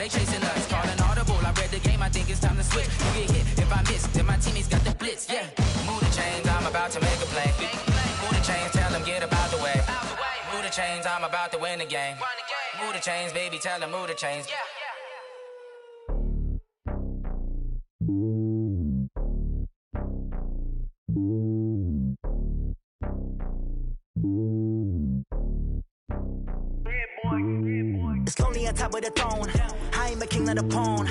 they chasing us. Calling audible, I read the game, I think it's time to switch. You get hit, if I miss, then my teammates got the blitz, yeah. Move the chains, I'm about to make a play. Move the chains, tell them get about the way. Move the chains, I'm about to win the game. Move the chains, baby, tell them move the chains. It's lonely on top of the throne. I am a king of the pawn.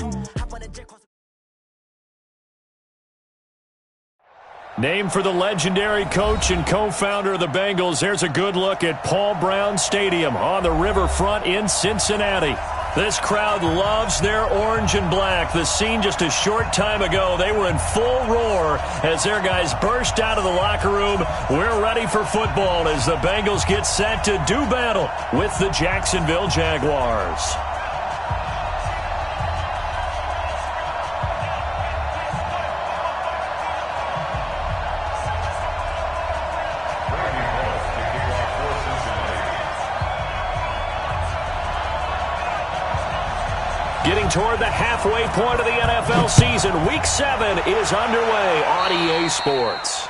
Named for the legendary coach and co-founder of the Bengals, here's a good look at Paul Brown Stadium on the riverfront in Cincinnati. This crowd loves their orange and black. The scene just a short time ago, they were in full roar as their guys burst out of the locker room. We're ready for football as the Bengals get set to do battle with the Jacksonville Jaguars. Getting toward the halfway point of the NFL season, Week 7 is underway on EA Sports.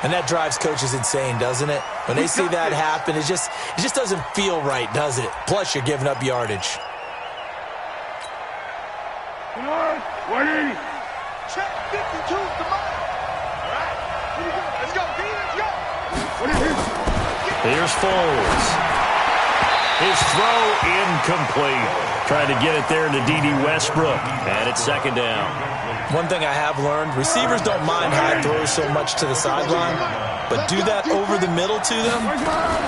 And that drives coaches insane, doesn't it? When they see that happen, it just doesn't feel right, does it? Plus, you're giving up yardage. 180. Check 52, come on. All right, here we go. Let's go, B, let's go. Here's Foles. His throw incomplete. Trying to get it there to D.D. Westbrook. And it's second down. One thing I have learned, receivers don't mind high throws so much to the sideline, but do that over the middle to them,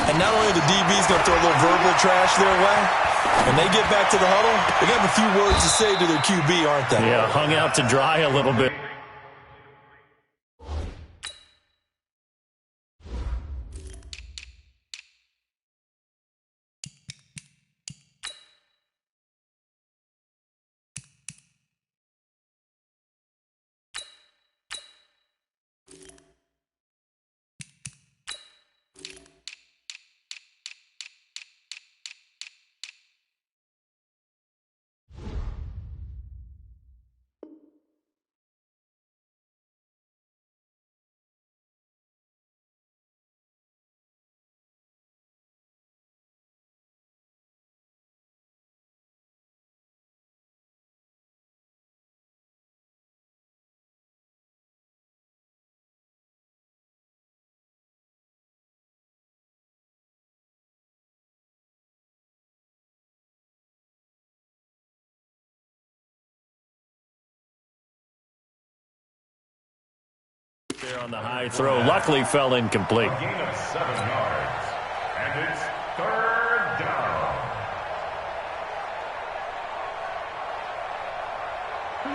and not only the DB's going to throw a little verbal trash their way, when they get back to the huddle, they have a few words to say to their QB, aren't they? Yeah, hung out to dry a little bit. There on the high throw, luckily fell incomplete. A gain of 7 yards, and it's third down.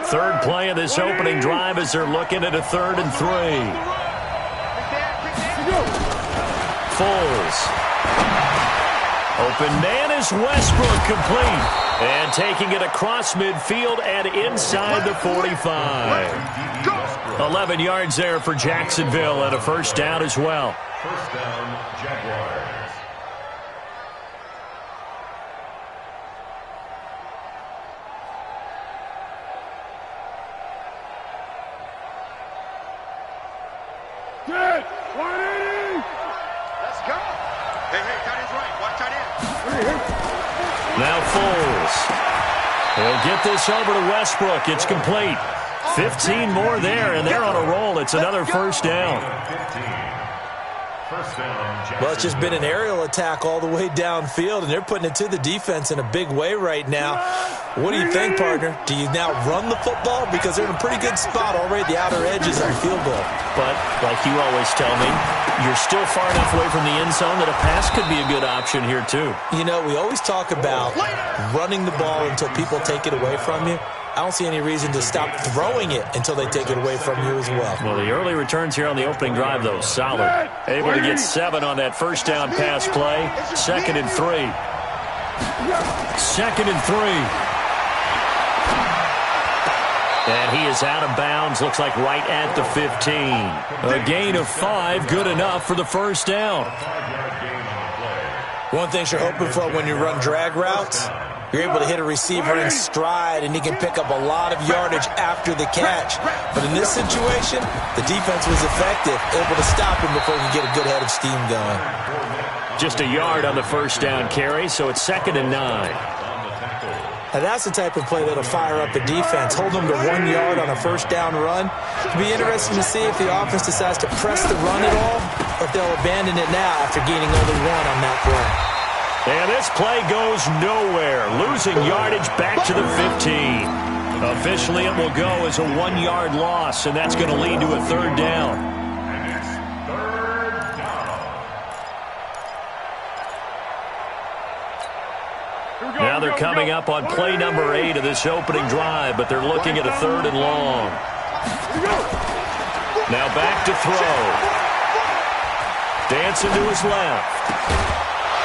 Third play of this opening drive as they're looking at a 3rd and 3. Foles. Open man is Westbrook, complete. And taking it across midfield and inside the 45. 11 yards there for Jacksonville and a first down as well. First down, Jaguars. Good. 180. Let's go. Hey, tight end's right. Watch tight end. Now Foles. He'll get this over to Westbrook. It's complete. 15 more there, and they're on a roll. It's another first down. Well, it's just been an aerial attack all the way downfield, and they're putting it to the defense in a big way right now. What do you think, partner? Do you now run the football? Because they're in a pretty good spot already, the outer edges on field goal. But, like you always tell me, you're still far enough away from the end zone that a pass could be a good option here, too. You know, we always talk about running the ball until people take it away from you. I don't see any reason to stop throwing it until they take it away from you as well. Well, the early returns here on the opening drive, though, solid. Able to get 7 on that first down pass play. 2nd and 3. 2nd and 3. And he is out of bounds, looks like right at the 15. A gain of 5, good enough for the first down. One thing you're hoping for when you run drag routes, You're able to hit a receiver in stride, and he can pick up a lot of yardage after the catch. But in this situation, the defense was effective, able to stop him before he could get a good head of steam going. Just a yard on the first down carry, so it's 2nd and 9. Now that's the type of play that'll fire up the defense. Hold them to 1 yard on a first down run. It'll be interesting to see if the offense decides to press the run at all, or if they'll abandon it now after gaining only 1 on that play. And this play goes nowhere, losing yardage back to the 15. Officially, it will go as a 1-yard loss, and that's going to lead to a 3rd down. And it's 3rd down. Now they're coming up on play number 8 of this opening drive, but they're looking at a 3rd and long. Now back to throw. Dancing to his left.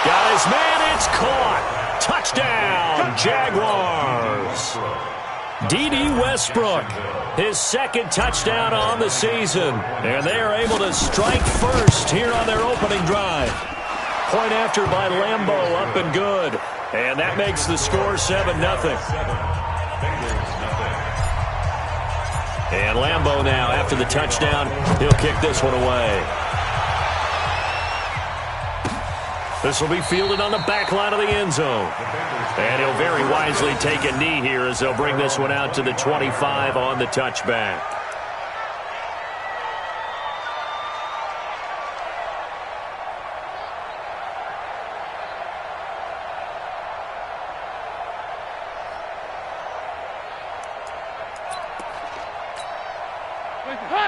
Got his man, it's caught. Touchdown, Jaguars. D.D. Westbrook, his 2nd touchdown on the season. And they are able to strike first here on their opening drive. Point after by Lambeau, up and good. And that makes the score 7-0. And Lambeau now, after the touchdown, he'll kick this one away. This will be fielded on the back line of the end zone. And he'll very wisely take a knee here as they'll bring this one out to the 25 on the touchback.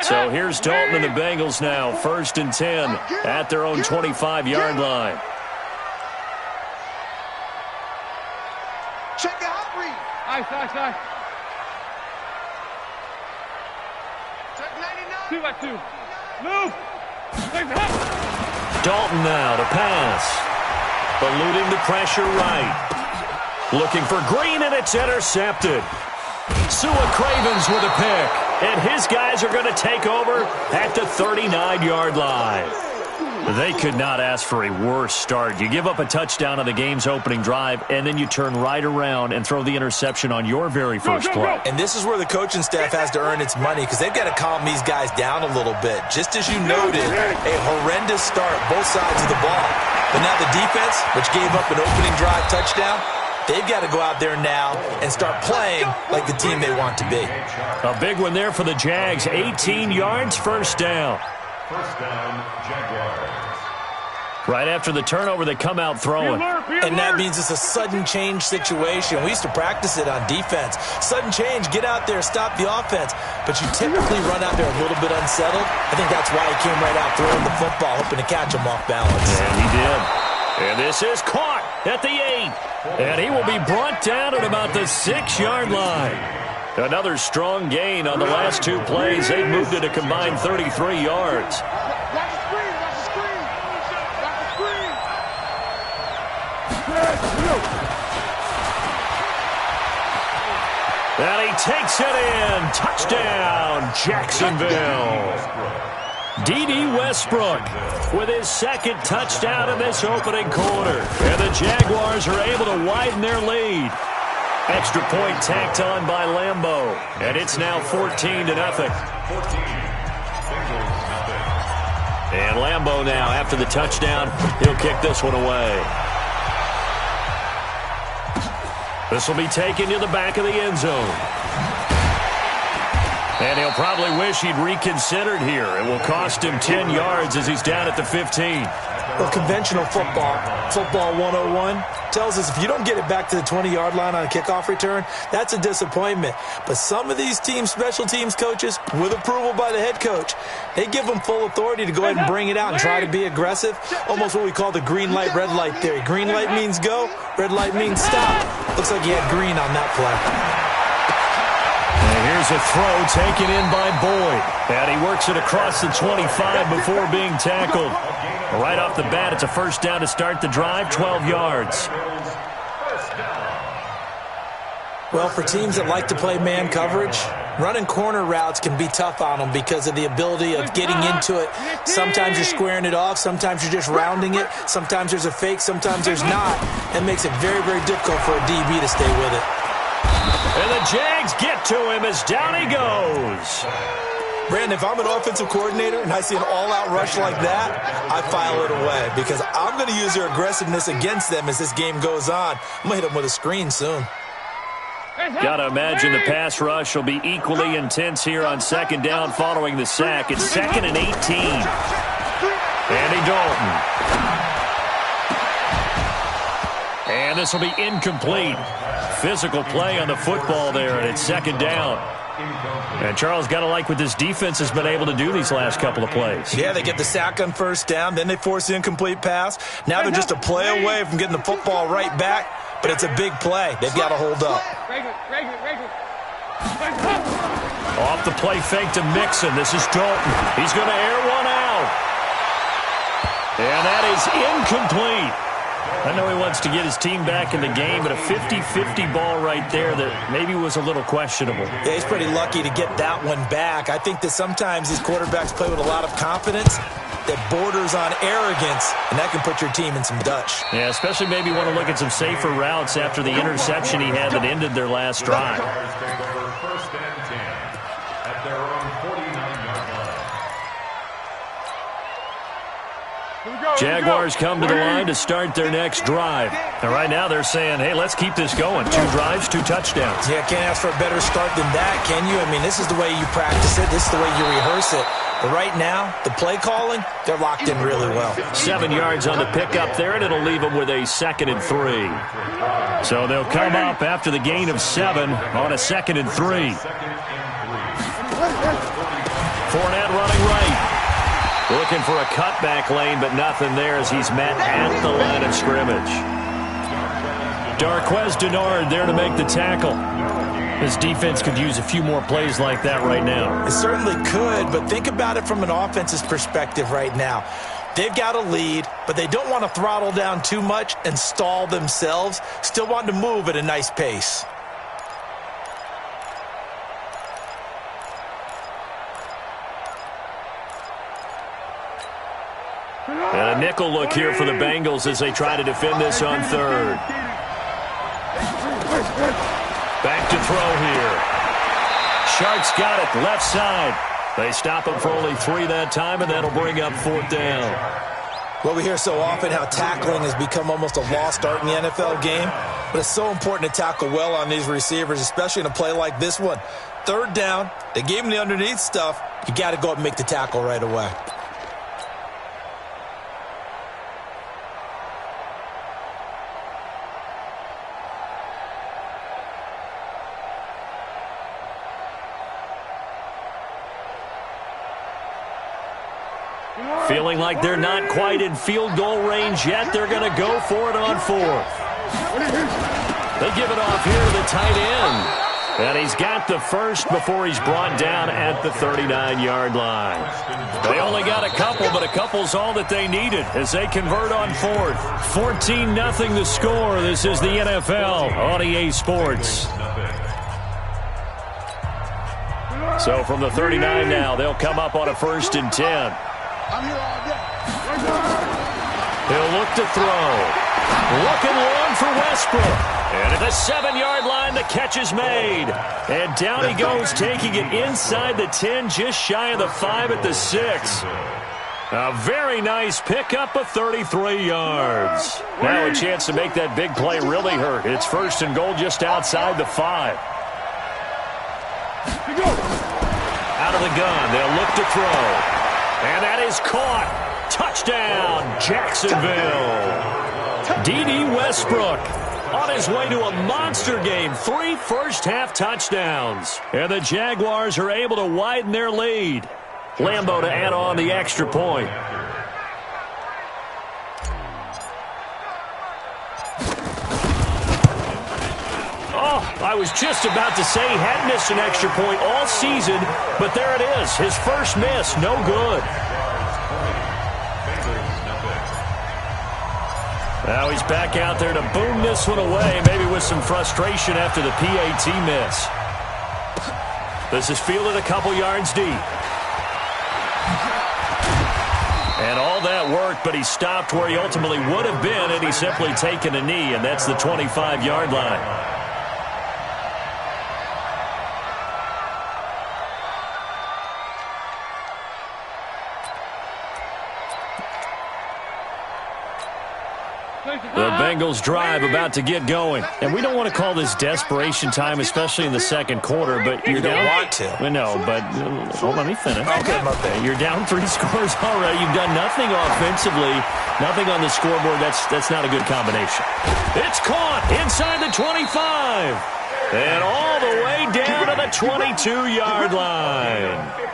So here's Dalton and the Bengals now, 1st and 10 at their own 25-yard line. Check the hot read. Nice. Check 99. 2 by 2. Move. Dalton now to pass. Eluding the pressure right. Looking for Green, and it's intercepted. Sua Cravens with a pick. And his guys are going to take over at the 39-yard line. They could not ask for a worse start. You give up a touchdown on the game's opening drive, and then you turn right around and throw the interception on your very first play. And this is where the coaching staff has to earn its money, because they've got to calm these guys down a little bit. Just as you noted, a horrendous start, both sides of the ball. But now the defense, which gave up an opening drive touchdown, they've got to go out there now and start playing like the team they want to be. A big one there for the Jags. 18 yards, first down. First down, Jaguars. Right after the turnover, they come out throwing. And that means it's a sudden change situation. We used to practice it on defense. Sudden change, get out there, stop the offense. But you typically run out there a little bit unsettled. I think that's why he came right out throwing the football, hoping to catch him off balance. And he did. And this is caught at the 8. And he will be brought down at about the 6-yard line. Another strong gain on the last 2 plays. They've moved it a combined 33 yards. And he takes it in. Touchdown, Jacksonville. D.D. Westbrook with his 2nd touchdown in this opening quarter. And the Jaguars are able to widen their lead. Extra point tacked on by Lambeau. And it's now 14-0. And Lambeau now, after the touchdown, he'll kick this one away. This will be taken to the back of the end zone. And he'll probably wish he'd reconsidered here. It will cost him 10 yards as he's down at the 15. Well, conventional football 101, tells us if you don't get it back to the 20-yard line on a kickoff return, that's a disappointment. But some of these special teams coaches, with approval by the head coach, they give them full authority to go ahead and bring it out and try to be aggressive. Almost what we call the green light, red light theory. Green light means go, red light means stop. Looks like he had green on that play. And here's a throw taken in by Boyd. And he works it across the 25 before being tackled. Right off the bat, it's a first down to start the drive, 12 yards. Well, for teams that like to play man coverage, running corner routes can be tough on them because of the ability of getting into it. Sometimes you're squaring it off. Sometimes you're just rounding it. Sometimes there's a fake. Sometimes there's not. It makes it very, very difficult for a DB to stay with it. And the Jags get to him as down he goes. Brandon, if I'm an offensive coordinator and I see an all-out rush like that, I file it away because I'm going to use their aggressiveness against them as this game goes on. I'm going to hit them with a screen soon. Got to imagine the pass rush will be equally intense here on second down following the sack. It's 2nd and 18. Andy Dalton. And this will be incomplete. Physical play on the football there, and it's 2nd down. And Charles, got to like what this defense has been able to do these last couple of plays. Yeah, they get the sack on 1st down, then they force the incomplete pass. Now they're just a play away from getting the football right back, but it's a big play. They've got to hold up. Off the play fake to Mixon. This is Dalton. He's going to air one out. And that is incomplete. I know he wants to get his team back in the game, but a 50-50 ball right there that maybe was a little questionable. Yeah, he's pretty lucky to get that one back. I think that sometimes these quarterbacks play with a lot of confidence that borders on arrogance, and that can put your team in some Dutch. Yeah, especially maybe want to look at some safer routes after the interception he had that ended their last drive. Jaguars come to the line to start their next drive. And right now they're saying, hey, let's keep this going. 2 drives, 2 touchdowns. Yeah, can't ask for a better start than that, can you? I mean, this is the way you practice it. This is the way you rehearse it. But right now, the play calling, they're locked in really well. 7 yards on the pickup there, and it'll leave them with a 2nd and 3. So they'll come up after the gain of 7 on a 2nd and 3. Fournette running right. Looking for a cutback lane, but nothing there as he's met at the line of scrimmage. Darqueze Dennard there to make the tackle. This defense could use a few more plays like that right now. It certainly could, but think about it from an offense's perspective right now. They've got a lead, but they don't want to throttle down too much and stall themselves. Still want to move at a nice pace. And a nickel look here for the Bengals as they try to defend this on 3rd. Back to throw here. Sharks got it, left side. They stop him for only 3 that time, and that'll bring up 4th down. Well, we hear so often how tackling has become almost a lost art in the NFL game, but it's so important to tackle well on these receivers, especially in a play like this one. 3rd down, they gave him the underneath stuff. You got to go up and make the tackle right away. Feeling like they're not quite in field goal range yet. They're going to go for it on 4th. They give it off here to the tight end. And he's got the first before he's brought down at the 39-yard line. They only got a couple, but a couple's all that they needed as they convert on 4th. 14-0 the score. This is the NFL on EA Sports. So from the 39 now, they'll come up on a 1st and 10. He'll look to throw. Looking long for Westbrook. And at the 7-yard line, the catch is made. And down he goes, taking it inside the 10, just shy of the 5 at the 6. A very nice pickup of 33 yards. Now a chance to make that big play really hurt. It's 1st and goal just outside the 5. Out of the gun, they'll look to throw. And that is caught. Touchdown, Jacksonville. D.D. Westbrook on his way to a monster game. 3 first-half touchdowns. And the Jaguars are able to widen their lead. Lambeau to add on the extra point. Oh, I was just about to say he hadn't missed an extra point all season, but there it is. His first miss, no good. Now he's back out there to boom this one away, maybe with some frustration after the PAT miss. This is fielded a couple yards deep. And all that worked, but he stopped where he ultimately would have been had he simply taken a knee, and that's the 25-yard line. The Bengals drive about to get going. And we don't want to call this desperation time, especially in the second quarter, but you're down. You don't want to. No, but well, let me finish. Okay, my bad. You're down 3 scores already. You've done nothing offensively, nothing on the scoreboard. That's not a good combination. It's caught inside the 25. And all the way down to the 22-yard line.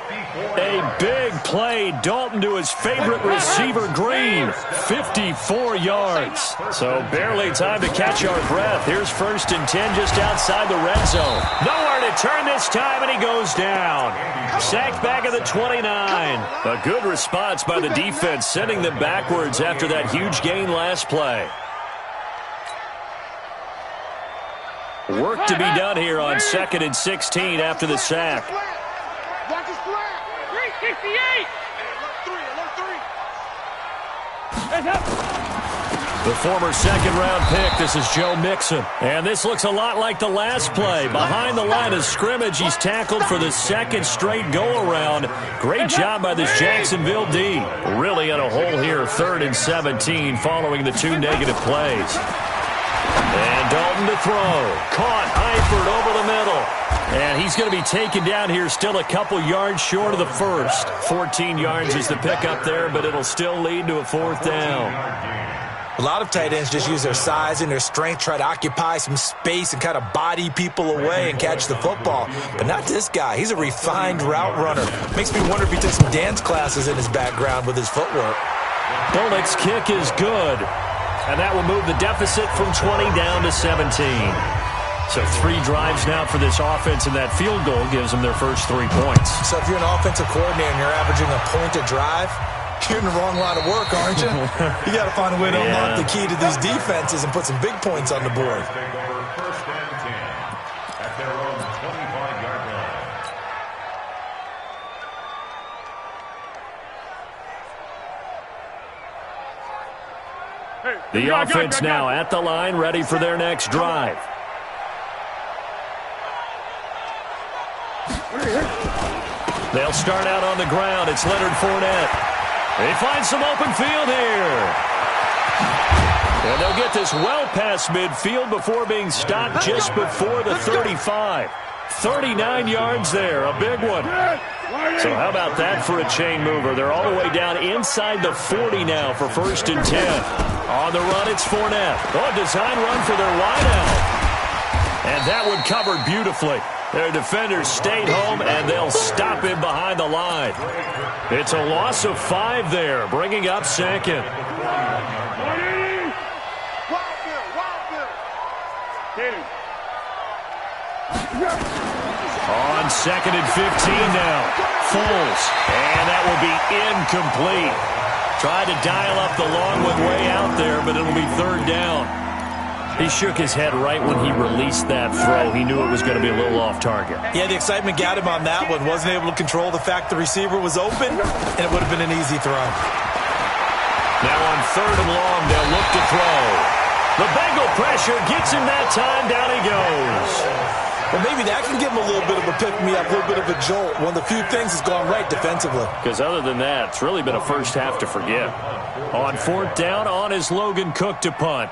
A big play. Dalton to his favorite receiver, Green. 54 yards. So barely time to catch our breath. Here's 1st and 10 just outside the red zone. Nowhere to turn this time, and he goes down. Sacked back at the 29. A good response by the defense, sending them backwards after that huge gain last play. Work to be done here on 2nd and 16 after the sack. Watch his flat. 368. The former second-round pick, this is Joe Mixon. And this looks a lot like the last play. Behind the line of scrimmage, he's tackled for the 2nd straight go-around. Great job by this Jacksonville D. Really in a hole here, 3rd and 17, following the 2 negative plays. And Dalton to throw. Caught Eifert over the middle. And he's going to be taken down here, still a couple yards short of the first. 14 yards is the pickup there, but it'll still lead to a 4th down. A lot of tight ends just use their size and their strength, try to occupy some space and kind of body people away and catch the football. But not this guy. He's a refined route runner. Makes me wonder if he took some dance classes in his background with his footwork. Bullock's kick is good. And that will move the deficit from 20 down to 17. So 3 drives now for this offense, and that field goal gives them their first 3 points. So if you're an offensive coordinator and you're averaging a point a drive, you're in the wrong line of work, aren't you? You got to find a way to unlock the key to these defenses and put some big points on the board. Take over 1st and 10 at their own 25-yard line. The offense now at the line, ready for their next drive. They'll start out on the ground. It's Leonard Fournette. They find some open field here. And they'll get this well past midfield before being stopped just before the 35. 39 yards there, a big one. So how about that for a chain mover? They're all the way down inside the 40 now for 1st and 10. On the run, it's Fournette. Oh, design run for their wideout. And that one covered beautifully. Their defenders stayed home, and they'll stop him behind the line. It's a loss of 5 there, bringing up 2nd. On 2nd and 15 now. Foles. And that will be incomplete. Tried to dial up the long one way out there, but it'll be 3rd down. He shook his head right when he released that throw. He knew it was going to be a little off target. Yeah, the excitement got him on that one. Wasn't able to control the fact the receiver was open, and it would have been an easy throw. Now on 3rd and long, they'll look to throw. The Bengal pressure gets him that time. Down he goes. Well, maybe that can give him a little bit of a pick-me-up, a little bit of a jolt. One of the few things that's gone right defensively. Because other than that, it's really been a first half to forget. On 4th down, on is Logan Cook to punt.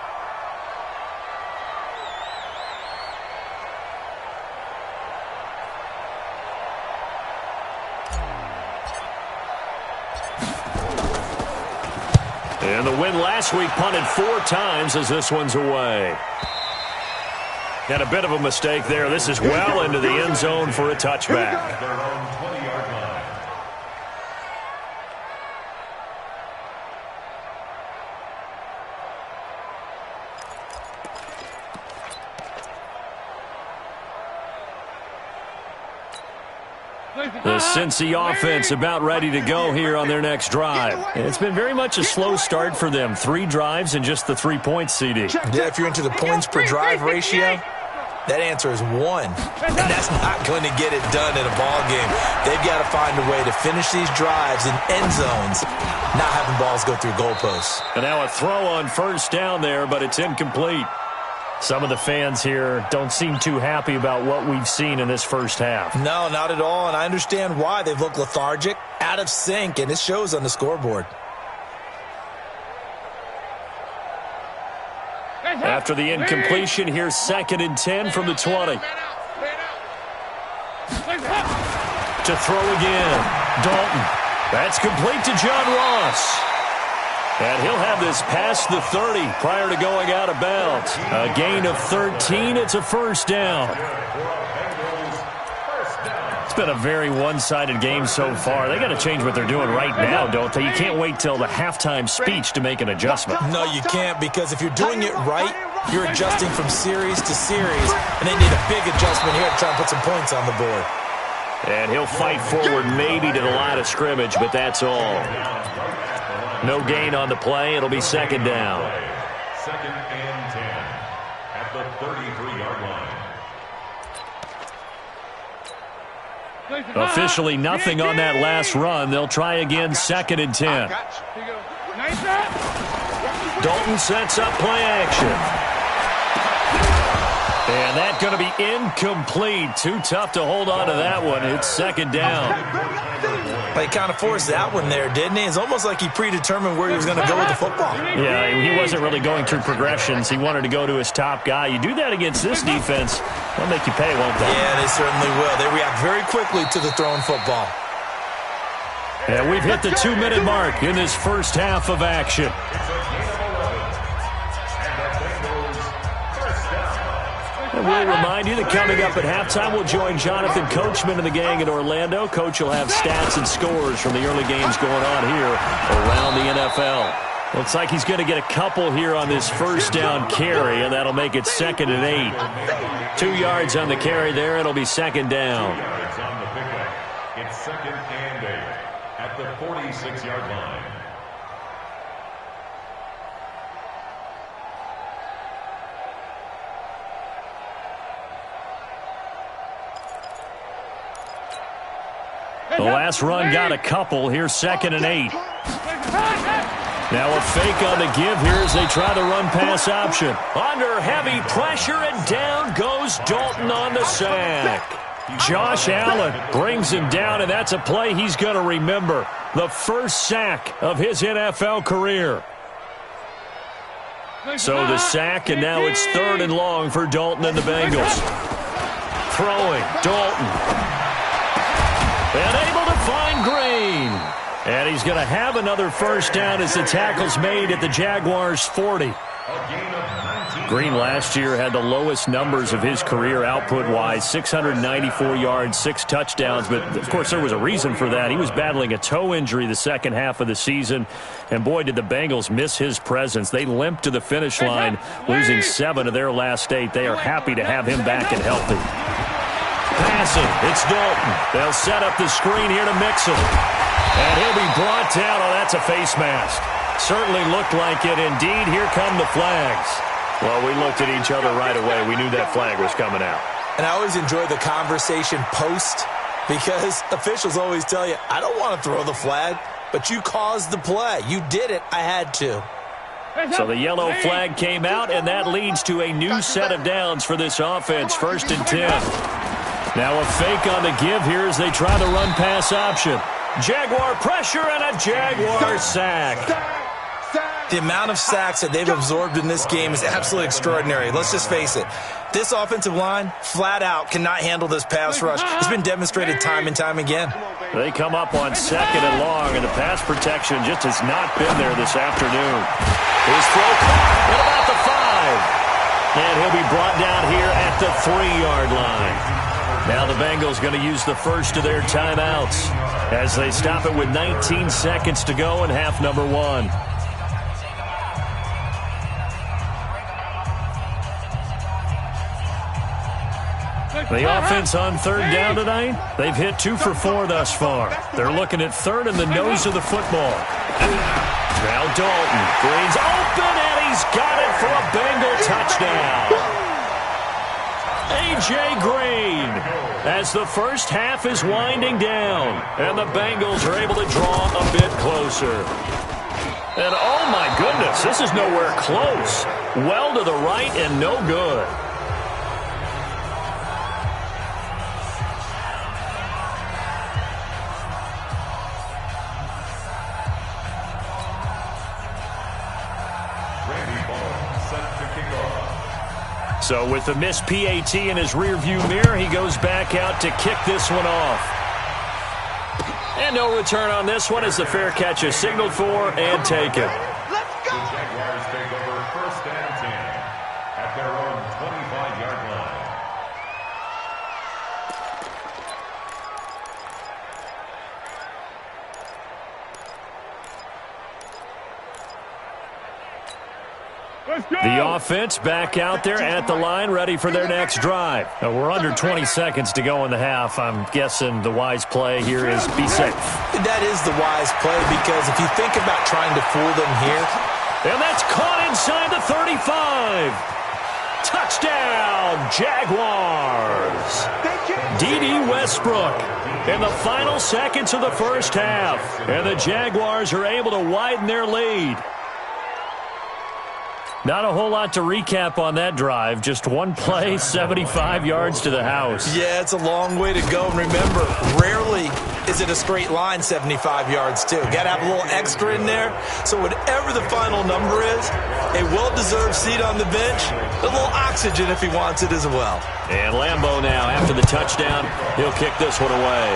And the win last week punted 4 times as this one's away. Had a bit of a mistake there. This is well into the end zone for a touchback. Their own 20-yard line. The Cincy offense about ready to go here on their next drive. And it's been very much a slow start for them. 3 drives and just the 3 points, CD. Yeah, if you're into the points per drive ratio, that answer is 1. And that's not going to get it done in a ball game. They've got to find a way to finish these drives in end zones, not having balls go through goalposts. And now a throw on first down there, but it's incomplete. Some of the fans here don't seem too happy about what we've seen in this first half. No, not at all, and I understand why. They've looked lethargic, out of sync, and it shows on the scoreboard. After the incompletion, here's 2nd and 10 from the 20. To throw again, Dalton. That's complete to John Ross. And he'll have this past the 30 prior to going out of bounds. A gain of 13. It's a first down. It's been a very one-sided game so far. They got to change what they're doing right now, don't they? You can't wait till the halftime speech to make an adjustment. No, you can't, because if you're doing it right, you're adjusting from series to series, and they need a big adjustment here to try and put some points on the board. And he'll fight forward maybe to the line of scrimmage, but that's all. No gain on the play. It'll be 2nd down. 2nd and 10 at the 33-yard line. Officially nothing on that last run. They'll try again, 2nd and 10. Dalton sets up play action. And that's going to be incomplete. Too tough to hold on to that one. It's 2nd down. He kind of forced that one there, didn't he? It's almost like he predetermined where he was going to go with the football. Yeah, he wasn't really going through progressions. He wanted to go to his top guy. You do that against this defense, they'll make you pay, won't they? Yeah, they certainly will. They react very quickly to the thrown football. And we've hit the 2-minute mark in this first half of action. And we'll remind you that coming up at halftime, we'll join Jonathan Coachman and the gang in Orlando. Coach will have stats and scores from the early games going on here around the NFL. Looks like he's going to get a couple here on this first down carry, and that'll make it 2nd and 8. 2 yards on the carry there. It'll be 2nd down. 2 yards on the pickup. It's 2nd and 8 at the 46-yard line. The last run got a couple. Here's 2nd and 8. Now a fake on the give here as they try the run-pass option. Under heavy pressure, and down goes Dalton on the sack. Josh Allen brings him down, and that's a play he's going to remember. The first sack of his NFL career. So the sack, and now it's 3rd and long for Dalton and the Bengals. Throwing, Dalton. And able to find Green. And he's going to have another first down as the tackle's made at the Jaguars' 40. Green last year had the lowest numbers of his career output-wise, 694 yards, 6 touchdowns. But, of course, there was a reason for that. He was battling a toe injury the second half of the season. And, boy, did the Bengals miss his presence. They limped to the finish line, losing 7 of their last 8. They are happy to have him back and healthy. Passing, it's Dalton. They'll set up the screen here to Mixon. And he'll be brought down. Oh, that's a face mask. Certainly looked like it. Indeed, here come the flags. Well, we looked at each other right away. We knew that flag was coming out. And I always enjoy the conversation post, because officials always tell you, I don't want to throw the flag, but you caused the play. You did it. I had to. So the yellow flag came out, and that leads to a new set of downs for this offense. 1st and 10. Now a fake on the give here as they try the run-pass option. Jaguar pressure and a Jaguar sack. The amount of sacks that they've absorbed in this game is absolutely extraordinary. Let's just face it. This offensive line, flat out, cannot handle this pass rush. It's been demonstrated time and time again. They come up on 2nd and long, and the pass protection just has not been there this afternoon. His throw caught at about the 5. And he'll be brought down here at the 3-yard line. Now the Bengals going to use the first of their timeouts as they stop it with 19 seconds to go in half number 1. The offense on third down tonight, they've hit 2 for 4 thus far. They're looking at third in the nose of the football. Now Dalton. Green's open, and he's got it for a Bengal touchdown. A.J. Green, as the first half is winding down, and the Bengals are able to draw a bit closer. And oh my goodness, this is nowhere close. Well to the right and no good. So with the missed PAT in his rearview mirror, he goes back out to kick this one off. And no return on this one as the fair catch is signaled for and taken. The Jaguars take over 1st and 10 at their own 25-yard line. The offense back out there at the line, ready for their next drive. We're under 20 seconds to go in the half. I'm guessing the wise play here is be safe. That is the wise play, because if you think about trying to fool them here. And that's caught inside the 35. Touchdown, Jaguars. D.D. Westbrook in the final seconds of the first half. And the Jaguars are able to widen their lead. Not a whole lot to recap on that drive. Just one play, 75 yards to the house. Yeah, it's a long way to go. And remember, rarely is it a straight line 75 yards, too. Got to have a little extra in there. So whatever the final number is, a well-deserved seat on the bench, a little oxygen if he wants it as well. And Lambeau now, after the touchdown, he'll kick this one away.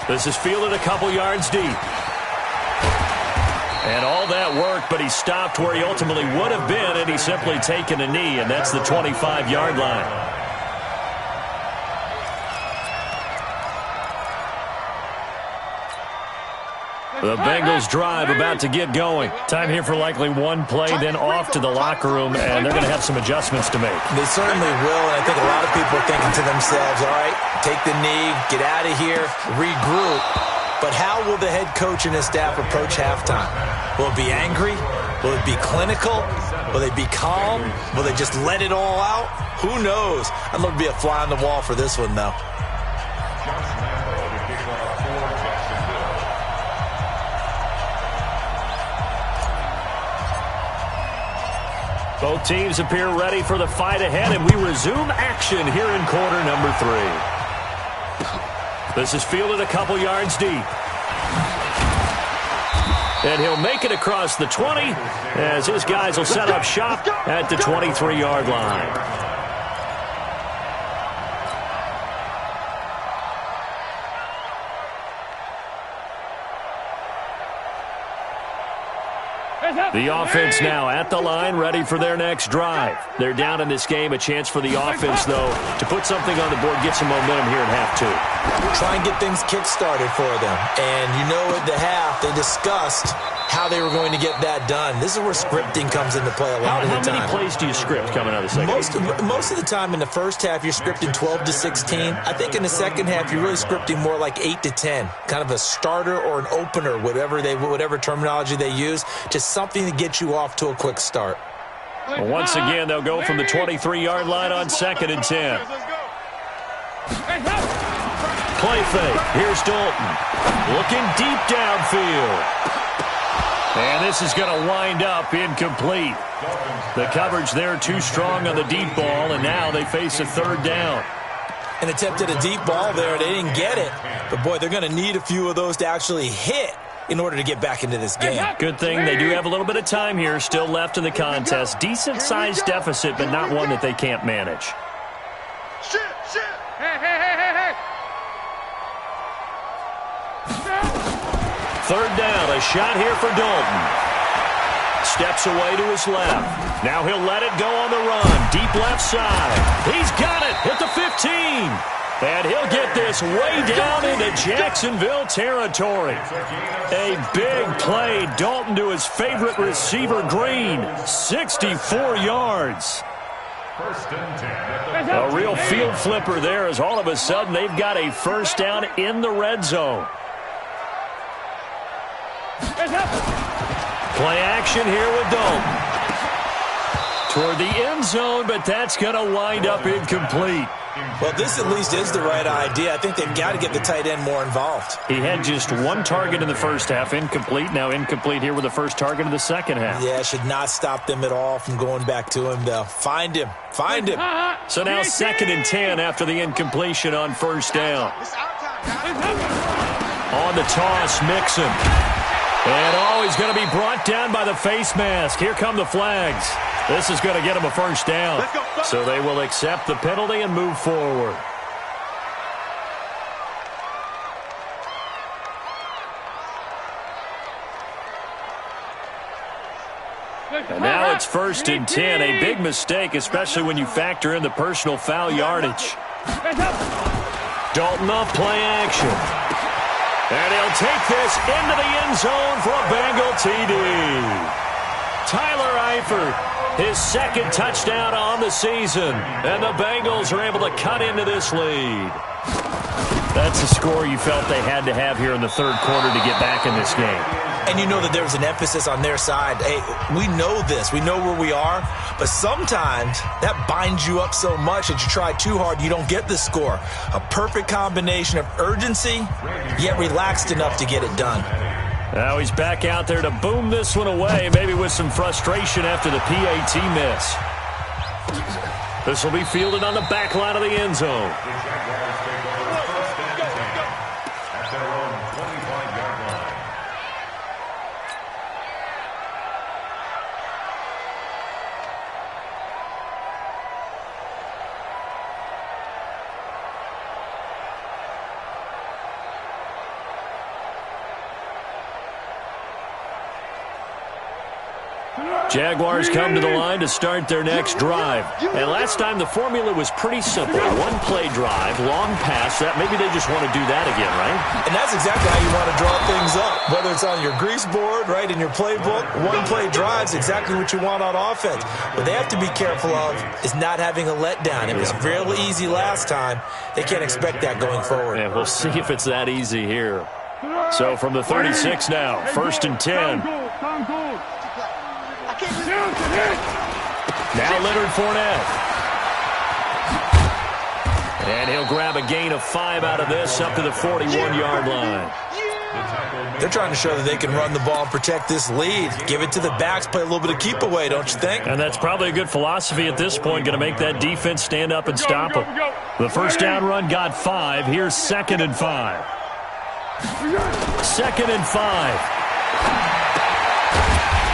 This is fielded a couple yards deep. And all that work, but he stopped where he ultimately would have been, and he's simply taken a knee, and that's the 25-yard line. The Bengals drive about to get going. Time here for likely one play, then off to the locker room, and they're going to have some adjustments to make. They certainly will, and I think a lot of people are thinking to themselves, all right, take the knee, get out of here, regroup. But how will the head coach and his staff approach halftime? Will it be angry? Will it be clinical? Will they be calm? Will they just let it all out? Who knows? I'd love to be a fly on the wall for this one, though. Both teams appear ready for the fight ahead, and we resume action here in quarter number 3. This is fielded a couple yards deep. And he'll make it across the 20 as his guys will set up shop at the 23-yard line. The offense now at the line, ready for their next drive. They're down in this game. A chance for the offense, though, to put something on the board, get some momentum here at half 2. Try and get things kick-started for them. And you know at the half, they discussed how they were going to get that done. This is where scripting comes into play a lot of the time. How many plays do you script coming out of the second half? Most of the time in the first half, you're scripting 12 to 16. I think in the second half, you're really scripting more like 8 to 10. Kind of a starter or an opener, whatever terminology they use. Just something to get you off to a quick start. Well, once again, they'll go from the 23-yard line on 2nd and 10. Play fake. Here's Dalton. Looking deep downfield. And this is going to wind up incomplete. The coverage there too strong on the deep ball, and now they face a 3rd down. An attempt at a deep ball there. They didn't get it. But, boy, they're going to need a few of those to actually hit in order to get back into this game. Good thing they do have a little bit of time here still left in the contest. Decent-sized deficit, but not one that they can't manage. Hey. 3rd down, a shot here for Dalton. Steps away to his left. Now he'll let it go on the run. Deep left side. He's got it at the 15. And he'll get this way down into Jacksonville territory. A big play. Dalton to his favorite receiver, Green. 64 yards. First and 10 at the A real field flipper there as all of a sudden they've got a first down in the red zone. Play action here with Dalton. Toward the end zone, but that's going to wind up incomplete. Well, this at least is the right idea. I think they've got to get the tight end more involved. He had just one target in the first half, incomplete. Now incomplete here with the first target of the second half. Yeah, should not stop them at all from going back to him, though. Find him. Find him. So now 2nd and 10 after the incompletion on first down. On the toss, Mixon. And he's going to be brought down by the face mask. Here come the flags. This is going to get him a first down. So they will accept the penalty and move forward. And now it's 1st and 10. A big mistake, especially when you factor in the personal foul yardage. Dalton off play action. And he'll take this into the end zone for a Bengal TD. Tyler Eifert. His 2nd touchdown on the season. And the Bengals are able to cut into this lead. That's a score you felt they had to have here in the 3rd quarter to get back in this game. And you know that there was an emphasis on their side. Hey, we know this. We know where we are. But sometimes that binds you up so much that you try too hard, you don't get the score. A perfect combination of urgency, yet relaxed enough to get it done. Now he's back out there to boom this one away, maybe with some frustration after the PAT miss. This will be fielded on the back line of the end zone. Jaguars come to the line to start their next drive. And last time the formula was pretty simple. One play drive, long pass. That maybe they just want to do that again, right? And that's exactly how you want to draw things up. Whether it's on your grease board, right, in your playbook, one play drive's exactly what you want on offense. What they have to be careful of is not having a letdown. It was real easy last time. They can't expect that going forward. And we'll see if it's that easy here. So from the 36 now, 1st and 10. Now Leonard Fournette. And he'll grab a gain of 5 out of this up to the 41-yard line. They're trying to show that they can run the ball and protect this lead. Give it to the backs, play a little bit of keep away, don't you think? And that's probably a good philosophy at this point, going to make that defense stand up and stop them. The first down run got 5. Here's 2nd and 5. 2nd and 5.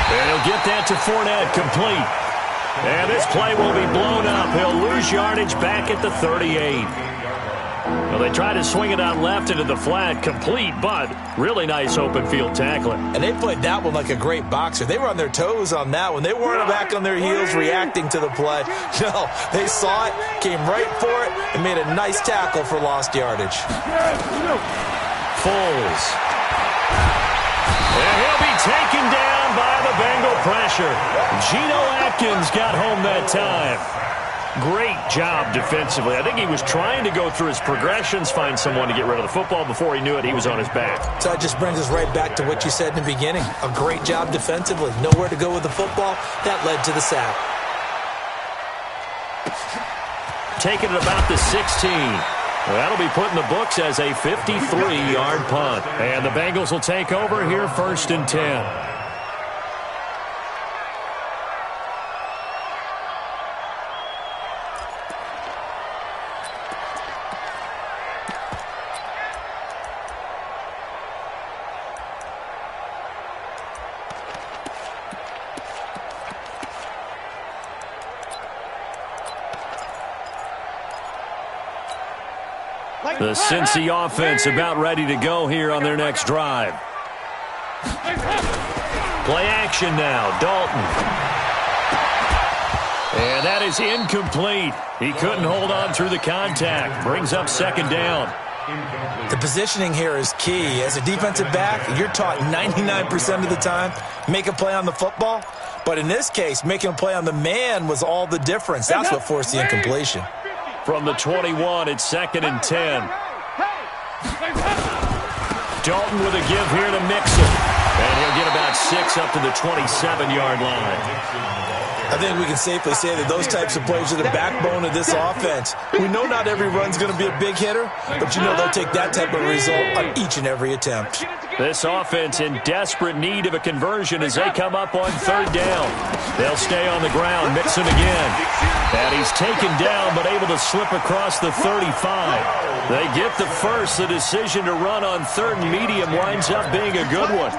And he'll get that to Fournette, complete. And this play will be blown up. He'll lose yardage back at the 38. Well, they try to swing it out left into the flat, complete, but really nice open field tackling. And they played that one like a great boxer. They were on their toes on that one. They weren't back on their heels reacting to the play. No, they saw it, came right for it, and made a nice tackle for lost yardage. Foles. And he'll be taken down by the Bengal pressure. Geno Atkins got home that time. Great job defensively. I think he was trying to go through his progressions, find someone to get rid of the football. Before he knew it, he was on his back. So it just brings us right back to what you said in the beginning. A great job defensively. Nowhere to go with the football. That led to the sack. Taking it about the 16. That'll be put in the books as a 53-yard punt. And the Bengals will take over here 1st and 10. The Cincy offense about ready to go here on their next drive. Play action now, Dalton. And that is incomplete. He couldn't hold on through the contact. Brings up 2nd down. Incomplete. The positioning here is key. As a defensive back, you're taught 99% of the time, make a play on the football. But in this case, making a play on the man was all the difference. That's what forced the incompletion. From the 21, it's 2nd and 10. Dalton with a give here to Mixon. And he'll get about 6 up to the 27-yard line. I think we can safely say that those types of plays are the backbone of this offense. We know not every run's going to be a big hitter, but you know they'll take that type of result on each and every attempt. This offense in desperate need of a conversion as they come up on 3rd down. They'll stay on the ground. Mixon again. And he's taken down but able to slip across the 35. They get the first. The decision to run on 3rd and medium winds up being a good one.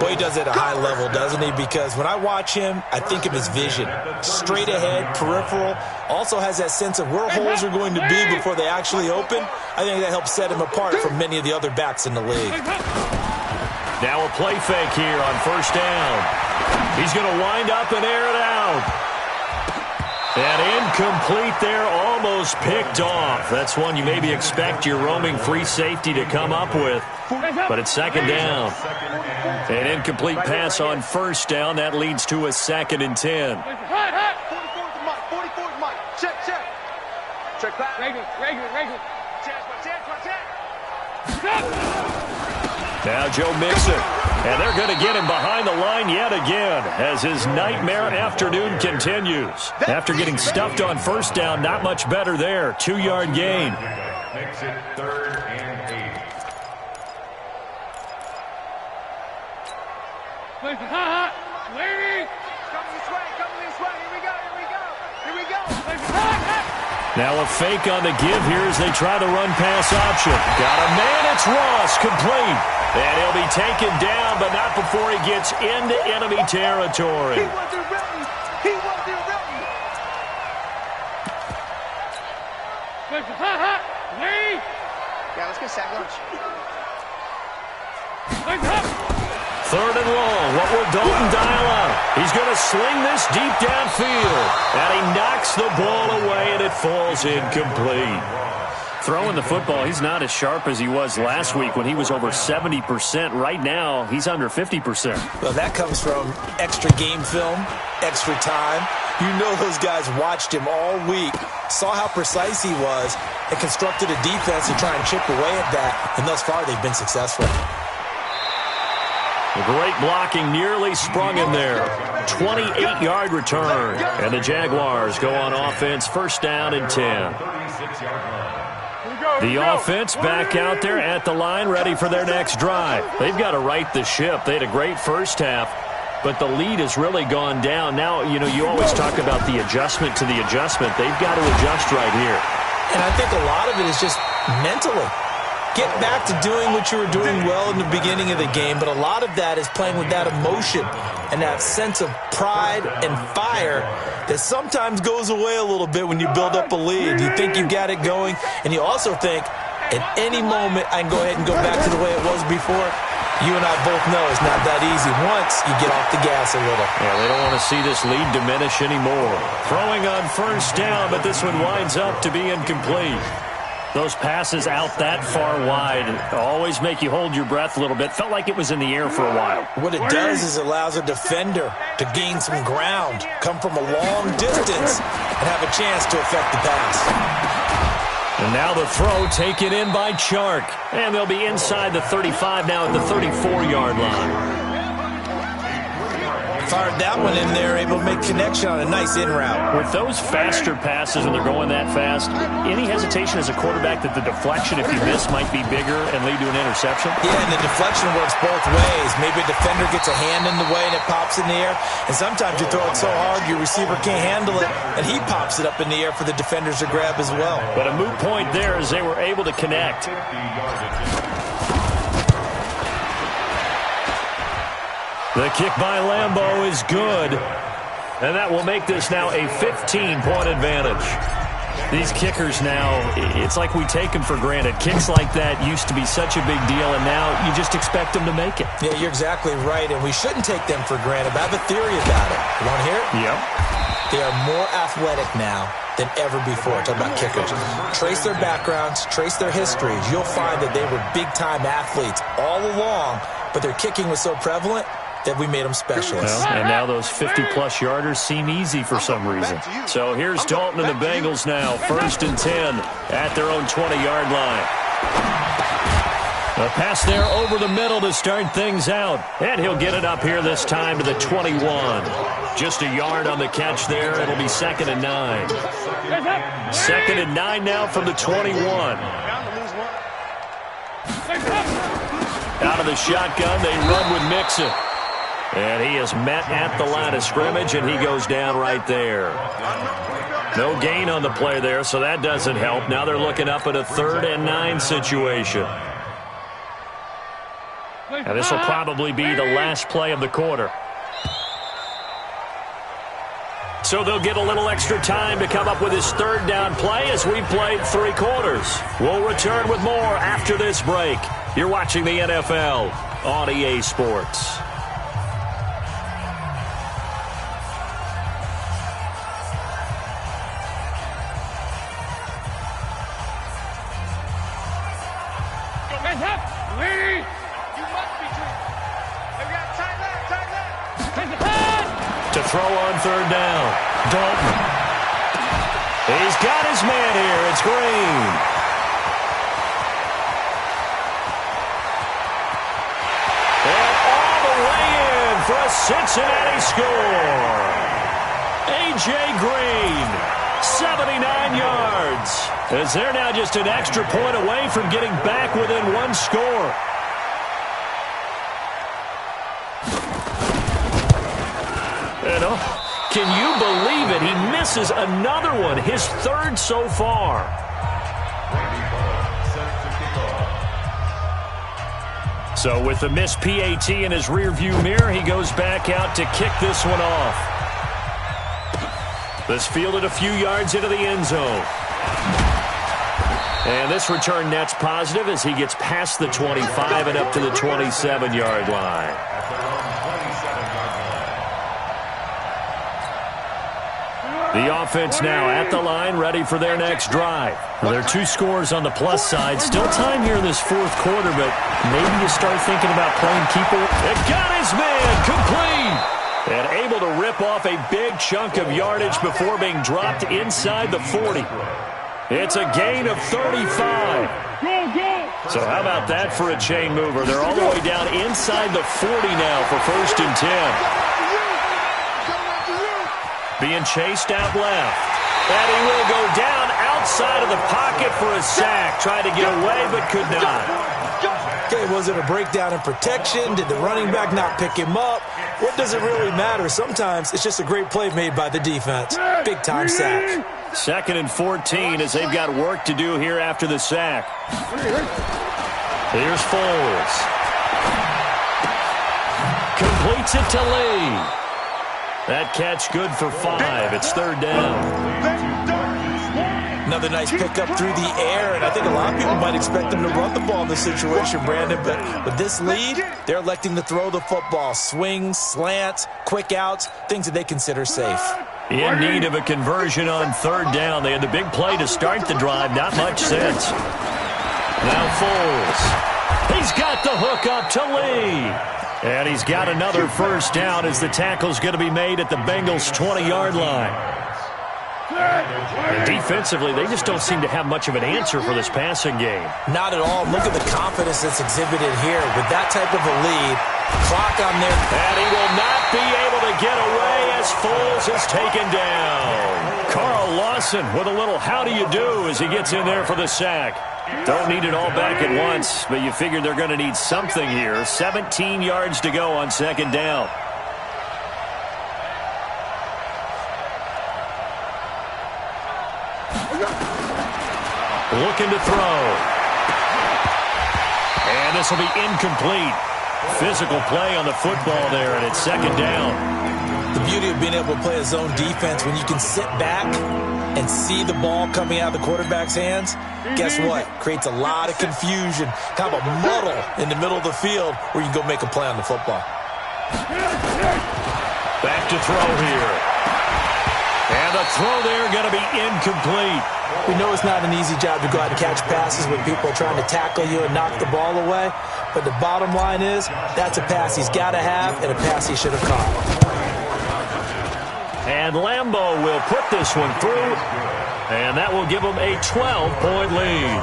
Boy, he does it at a high level, doesn't he? Because when I watch him, I think of his vision. Straight ahead, peripheral. Also has that sense of where holes are going to be before they actually open. I think that helps set him apart from many of the other backs in the league. Now a play fake here on 1st down. He's going to wind up and air it out. And incomplete there, almost picked off. That's one you maybe expect your roaming free safety to come up with. But it's 2nd down. An incomplete pass on 1st down. That leads to a 2nd and 10. 44's Mike. Check. Check back. Regular. Now Joe Mixon. And they're going to get him behind the line yet again as his nightmare afternoon continues. After getting stuffed on 1st down, not much better there. 2-yard gain. Makes it 3rd and 8. Lady! Come this way. Here we go. Now a fake on the give here as they try to run pass option. Got a man, it's Ross, complete. And he'll be taken down, but not before he gets into enemy territory. He wasn't ready. Yeah, let's get sack lunch. 3rd and long. What will Dalton dial up? He's going to sling this deep downfield. And he knocks the ball away, and it falls incomplete. Throwing the football, he's not as sharp as he was last week when he was over 70%. Right now, he's under 50%. Well, that comes from extra game film, extra time. You know those guys watched him all week, saw how precise he was, and constructed a defense to try and chip away at that. And thus far, they've been successful. Great blocking, nearly sprung him there. 28-yard return. And the Jaguars go on offense, 1st down and 10. 36-yard line. The offense back out there at the line, ready for their next drive. They've got to right the ship. They had a great first half, but the lead has really gone down. Now, you always talk about the adjustment to the adjustment. They've got to adjust right here. And I think a lot of it is just mentally. Get back to doing what you were doing well in the beginning of the game, but a lot of that is playing with that emotion and that sense of pride and fire that sometimes goes away a little bit when you build up a lead. You think you got it going, and you also think at any moment I can go ahead and go back to the way it was before. You and I both know it's not that easy once you get off the gas a little. Yeah, they don't want to see this lead diminish anymore. Throwing on 1st down, but this one winds up to be incomplete. Those passes out that far wide always make you hold your breath a little bit. Felt like it was in the air for a while. What it does is it allows a defender to gain some ground, come from a long distance, and have a chance to affect the pass. And now the throw taken in by Chark. And they'll be inside the 35 now at the 34-yard line. Fired that one in there, able to make connection on a nice in route. With those faster passes when they're going that fast, any hesitation as a quarterback that the deflection, if you miss, might be bigger and lead to an interception? Yeah, and the deflection works both ways. Maybe a defender gets a hand in the way and it pops in the air. And sometimes you throw it so hard your receiver can't handle it, and he pops it up in the air for the defenders to grab as well. But a moot point there as they were able to connect. The kick by Lambeau is good. And that will make this now a 15-point advantage. These kickers now, it's like we take them for granted. Kicks like that used to be such a big deal, and now you just expect them to make it. Yeah, you're exactly right, and we shouldn't take them for granted. But I have a theory about it. You want to hear it? Yep. They are more athletic now. than ever before. Talking about kickers. Trace their backgrounds, trace their histories. You'll find that they were big-time athletes all along, but their kicking was so prevalent that we made them specialists. Well, and now those 50-plus yarders seem easy for some reason. So here's Dalton and the Bengals now, 1st and 10 at their own 20-yard line. A pass there over the middle to start things out. And he'll get it up here this time to the 21. Just a yard on the catch there. It'll be 2nd and 9. 2nd and 9 now from the 21. Out of the shotgun, they run with Mixon. And he is met at the line of scrimmage, and he goes down right there. No gain on the play there, so that doesn't help. Now they're looking up at a 3rd and 9 situation. And this will probably be the last play of the quarter. So they'll get a little extra time to come up with his 3rd down play as we played 3 quarters. We'll return with more after this break. You're watching the NFL on EA Sports. To throw on 3rd down, Dalton. He's got his man here. It's Green. And all the way in for a Cincinnati score. A.J. Green, 79 yards. As they're now just an extra point away from getting back within 1 score. Can you believe it? He misses another one, his 3rd so far. So with the missed PAT in his rearview mirror, he goes back out to kick this one off. This fielded a few yards into the end zone. And this return net's positive as he gets past the 25 and up to the 27-yard line. The offense now at the line, ready for their next drive. Well, there are 2 scores on the plus side. Still time here in this 4th quarter, but maybe you start thinking about playing keeper. It got his man complete. And able to rip off a big chunk of yardage before being dropped inside the 40. It's a gain of 35. So how about that for a chain mover? They're all the way down inside the 40 now for 1st and 10. Being chased out left. And he will go down outside of the pocket for a sack. Tried to get away, but could not. Okay, was it a breakdown in protection? Did the running back not pick him up? What does it really matter? Sometimes it's just a great play made by the defense. Big-time sack. 2nd and 14 as they've got work to do here after the sack. Here's Foles. Completes it to Lee. That catch good for 5. It's 3rd down. Another nice pickup through the air, and I think a lot of people might expect them to run the ball in this situation, Brandon, but with this lead, they're electing to throw the football. Swings, slants, quick outs, things that they consider safe. In need of a conversion on 3rd down. They had the big play to start the drive. Not much sense. Now Foles. He's got the hook up to Lee. And he's got another 1st down as the tackle's going to be made at the Bengals' 20-yard line. And defensively, they just don't seem to have much of an answer for this passing game. Not at all. Look at the confidence that's exhibited here. With that type of a lead, clock on there. And he will not be able to get away as Foles is taken down. Carl Lawson with a little how do you do as he gets in there for the sack. Don't need it all back at once, but you figure they're going to need something here. 17 yards to go on 2nd down. Looking to throw. And this will be incomplete. Physical play on the football there, and it's 2nd down. The beauty of being able to play a zone defense when you can sit back and see the ball coming out of the quarterback's hands, guess what? Creates a lot of confusion, kind of a muddle in the middle of the field where you can go make a play on the football. Back to throw here. And the throw there going to be incomplete. We know it's not an easy job to go out and catch passes when people are trying to tackle you and knock the ball away. But the bottom line is, that's a pass he's got to have and a pass he should have caught. And Lambeau will put this one through, and that will give them a 12-point lead.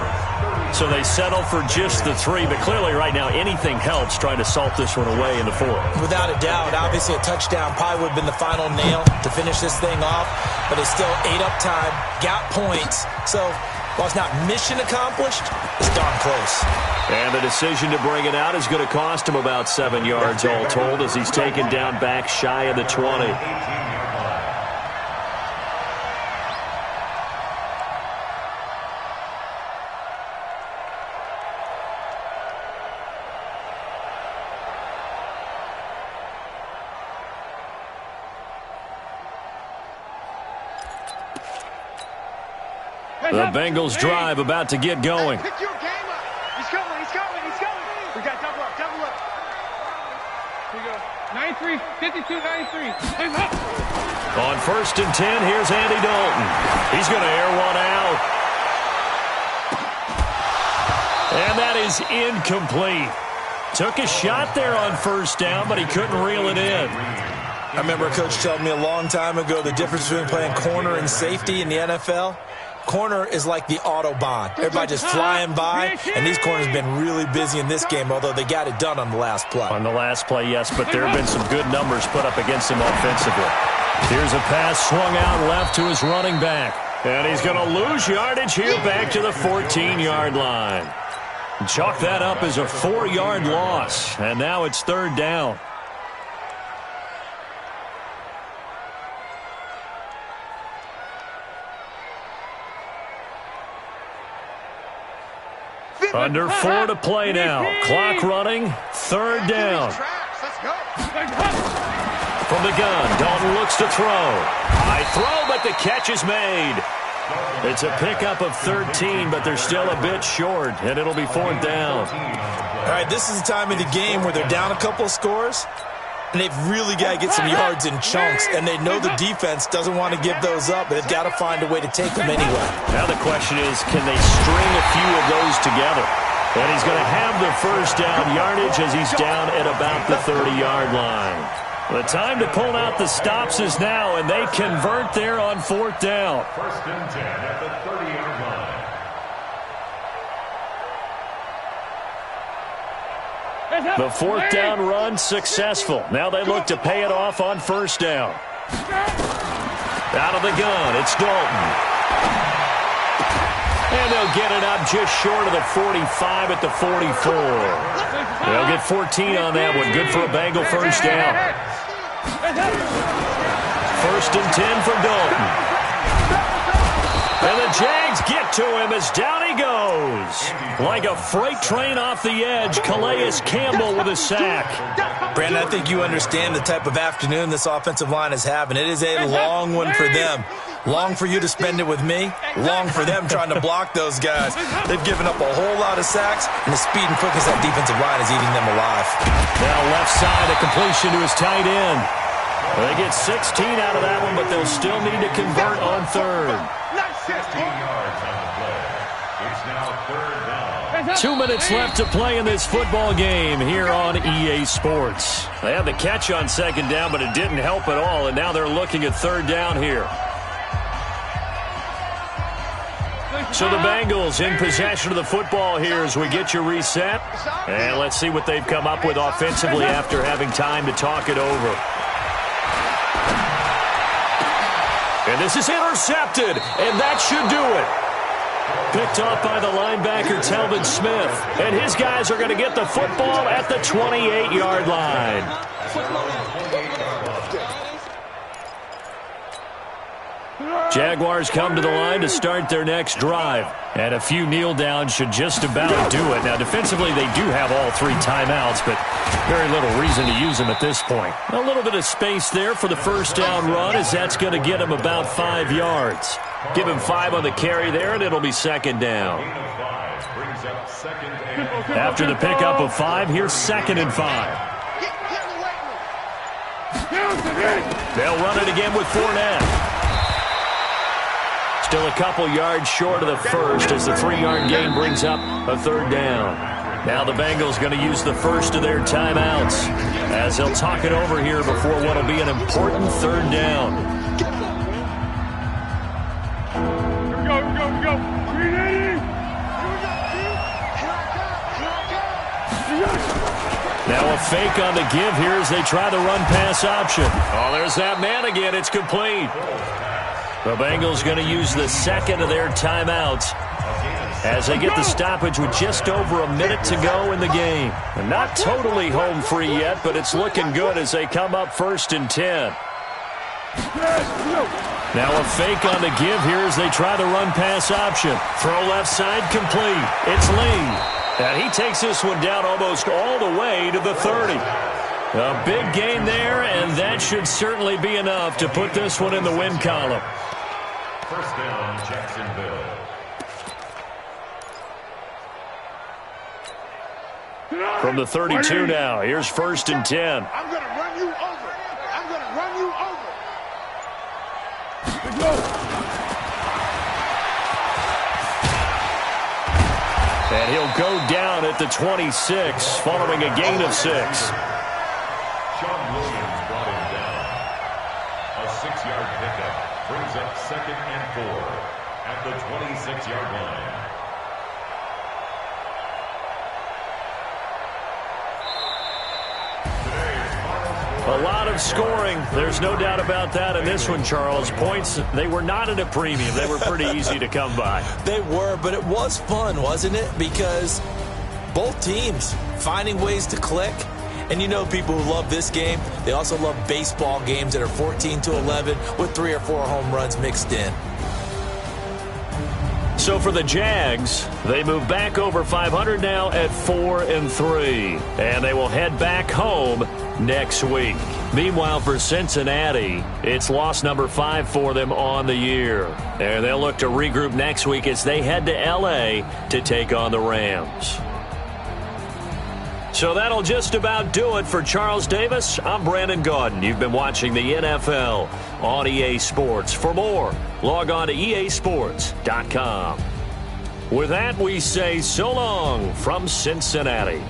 So they settle for just the 3, but clearly right now anything helps trying to salt this one away in the 4th. Without a doubt, obviously a touchdown probably would have been the final nail to finish this thing off, but it's still ate up time, got points. So while it's not mission accomplished, it's darn close. And the decision to bring it out is going to cost him about 7 yards all told as he's taken down back shy of the 20. The Bengals drive about to get going. Pick your game up. He's coming, he's coming, he's coming. We got double up, double up. Here we go. 93, 52, 93. On 1st and 10, here's Andy Dalton. He's going to air one out. And that is incomplete. Took a shot there on 1st down, but he couldn't reel it in. I remember a coach telling me a long time ago the difference between playing corner and safety in the NFL. Corner is like the Autobahn. Everybody just flying by, and these corners have been really busy in this game, although they got it done on the last play. On the last play, yes, but there have been some good numbers put up against him offensively. Here's a pass swung out left to his running back. And he's going to lose yardage here back to the 14-yard line. Chalk that up as a 4-yard loss, and now it's 3rd down. Under 4 to play now. Clock running. 3rd down. From the gun, Dalton looks to throw. High throw, but the catch is made. It's a pickup of 13, but they're still a bit short, and it'll be 4th down. All right, this is the time of the game where they're down a couple of scores, and they've really got to get some yards in chunks, and they know the defense doesn't want to give those up, but they've got to find a way to take them anyway. Now the question is, can they string a few of those together? And he's going to have the 1st down yardage as he's down at about the 30-yard line. The time to pull out the stops is now, and they convert there on 4th down. 1st and 10 at the 30-yard line. The 4th down run successful. Now they look to pay it off on 1st down. Out of the gun, it's Dalton. And they'll get it up just short of the 45 at the 44. They'll get 14 on that one. Good for a Bengal 1st down. 1st and 10 for Dalton. And the Jags get to him as down he goes. Like a freight train off the edge, Calais Campbell with a sack. Brandon, I think you understand the type of afternoon this offensive line is having. It is a long one for them. Long for you to spend it with me. Long for them trying to block those guys. They've given up a whole lot of sacks, and the speed and quickness of that defensive line is eating them alive. Now left side, a completion to his tight end. They get 16 out of that one, but they'll still need to convert on 3rd. 15 yards on the play. It's now 3rd down. 2 minutes left to play in this football game here on EA Sports. They had the catch on 2nd down, but it didn't help at all, and now they're looking at 3rd down here. So the Bengals in possession of the football here as we get you reset. And let's see what they've come up with offensively after having time to talk it over. And this is intercepted, and that should do it. Picked off by the linebacker, Telvin Smith. And his guys are going to get the football at the 28-yard line. Jaguars come to the line to start their next drive. And a few kneel downs should just about do it. Now, defensively, they do have all 3 timeouts, but very little reason to use them at this point. A little bit of space there for the 1st down run, as that's going to get him about 5 yards. Give him 5 on the carry there, and it'll be 2nd down. After the pickup of 5, here's 2nd and 5. They'll run it again with Fournette. Still a couple yards short of the first as the 3-yard gain brings up a third down. Now the Bengals going to use the first of their timeouts as they'll talk it over here before what will be an important third down. Here we go. 380. Now a fake on the give here as they try the run-pass option. Oh, there's that man again. It's complete. The Bengals going to use the second of their timeouts as they get the stoppage with just over a minute to go in the game. And not totally home free yet, but it's looking good as they come up 1st and 10. Now a fake on the give here as they try the run-pass option. Throw left side complete. It's Lee. And he takes this one down almost all the way to the 30. A big gain there, and that should certainly be enough to put this one in the win column. First down, Jacksonville. From the 32 now, here's 1st and 10. I'm going to run you over. I'm going to run you over. Let's go. And he'll go down at the 26, following a gain of 6. Sean Williams brought him down. A 6-yard pickup brings up 2nd and 4 at the 26-yard line. A lot of scoring. There's no doubt about that in this one, Charles. Points, they were not at a premium. They were pretty easy to come by. They were, but it was fun, wasn't it? Because both teams finding ways to click. And you know people who love this game, they also love baseball games that are 14-11 with 3 or 4 home runs mixed in. So for the Jags, they move back over 500 now at 4-3. And they will head back home next week. Meanwhile, for Cincinnati, it's loss number 5 for them on the year. And they'll look to regroup next week as they head to L.A. to take on the Rams. So that'll just about do it for Charles Davis. I'm Brandon Gaudin. You've been watching the NFL on EA Sports. For more, log on to easports.com. With that, we say so long from Cincinnati.